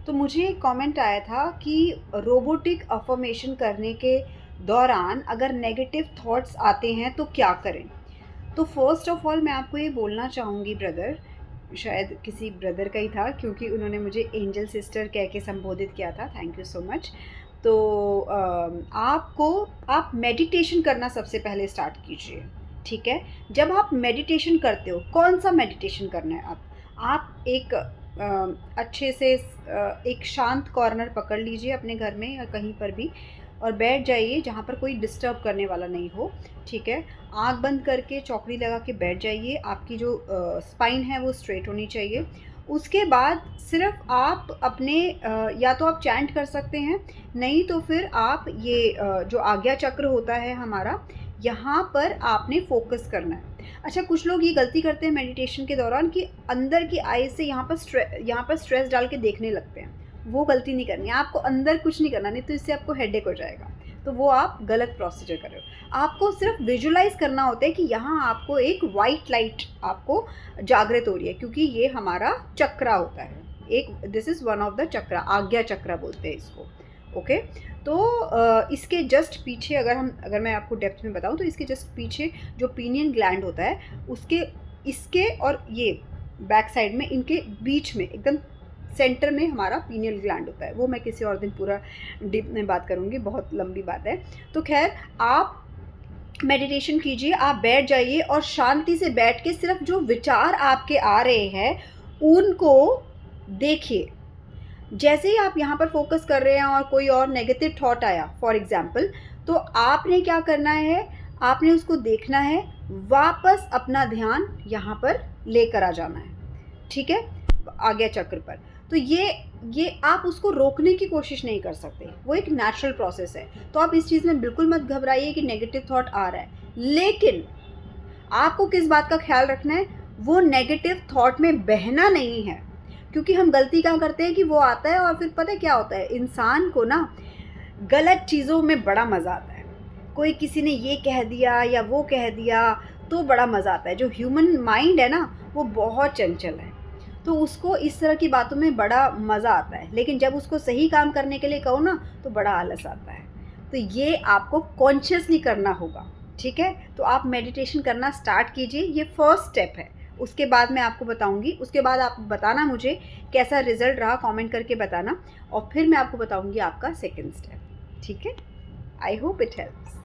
तो मुझे एक कमेंट आया था कि रोबोटिक अफर्मेशन करने के दौरान अगर नेगेटिव थॉट्स आते हैं तो क्या करें। तो फर्स्ट ऑफ ऑल मैं आपको ये बोलना चाहूँगी ब्रदर, शायद किसी ब्रदर का ही था क्योंकि उन्होंने मुझे एंजल सिस्टर कह के संबोधित किया था, थैंक यू सो मच। तो आप मेडिटेशन करना सबसे पहले स्टार्ट कीजिए। ठीक है, जब आप मेडिटेशन करते हो, कौन सा मेडिटेशन करना है आप एक अच्छे से एक शांत कॉर्नर पकड़ लीजिए अपने घर में या कहीं पर भी और बैठ जाइए जहाँ पर कोई डिस्टर्ब करने वाला नहीं हो। ठीक है, आँख बंद करके चौकड़ी लगा के बैठ जाइए। आपकी जो स्पाइन है वो स्ट्रेट होनी चाहिए। उसके बाद सिर्फ आप अपने या तो आप चैंट कर सकते हैं, नहीं तो फिर आप ये जो आज्ञा चक्र होता है हमारा, यहाँ पर आपने फोकस करना है। अच्छा, कुछ लोग ये गलती करते हैं मेडिटेशन के दौरान कि अंदर की आई से यहाँ पर स्ट्रेस डाल के देखने लगते हैं। वो गलती नहीं करनी है, आपको अंदर कुछ नहीं करना, नहीं तो इससे आपको हेडेक हो जाएगा। तो वो आप गलत प्रोसीजर कर रहे हो। आपको सिर्फ विजुलाइज करना होता है कि यहाँ आपको एक वाइट लाइट आपको जागृत हो रही है, क्योंकि ये हमारा चक्रा होता है एक, this is one of the chakra, Ajna chakra बोलते हैं इसको। ओके, तो इसके जस्ट पीछे अगर मैं आपको डेप्थ में बताऊं तो इसके जस्ट पीछे जो पीनियन ग्लैंड होता है उसके इसके और ये बैक साइड में, इनके बीच में एकदम सेंटर में हमारा पीनियल ग्लैंड होता है। वो मैं किसी और दिन पूरा डीप में बात करूँगी, बहुत लंबी बात है। तो खैर, आप मेडिटेशन कीजिए, आप बैठ जाइए और शांति से बैठ के सिर्फ जो विचार आपके आ रहे हैं उनको देखिए। जैसे ही आप यहाँ पर फोकस कर रहे हैं और कोई और नेगेटिव थॉट आया फॉर एग्जाम्पल, तो आपने क्या करना है, आपने उसको देखना है, वापस अपना ध्यान यहाँ पर लेकर आ जाना है। ठीक है, आज्ञा चक्र पर। तो ये आप उसको रोकने की कोशिश नहीं कर सकते, वो एक नेचुरल प्रोसेस है। तो आप इस चीज़ में बिल्कुल मत घबराइए कि नेगेटिव थॉट आ रहा है, लेकिन आपको किस बात का ख्याल रखना है, वो नेगेटिव थॉट में बहना नहीं है। क्योंकि हम गलती क्या करते हैं कि वो आता है और फिर पता है क्या होता है, इंसान को ना गलत चीज़ों में बड़ा मज़ा आता है। कोई किसी ने ये कह दिया या वो कह दिया तो बड़ा मज़ा आता है। जो ह्यूमन माइंड है ना, वो बहुत चंचल है, तो उसको इस तरह की बातों में बड़ा मज़ा आता है। लेकिन जब उसको सही काम करने के लिए कहो ना, तो बड़ा आलस आता है। तो ये आपको कॉन्शियसली करना होगा। ठीक है, तो आप मेडिटेशन करना स्टार्ट कीजिए, ये फर्स्ट स्टेप है। उसके बाद मैं आपको बताऊंगी, उसके बाद आप बताना मुझे कैसा रिजल्ट रहा, कमेंट करके बताना, और फिर मैं आपको बताऊंगी आपका सेकंड स्टेप। ठीक है, आई होप इट हेल्प्स।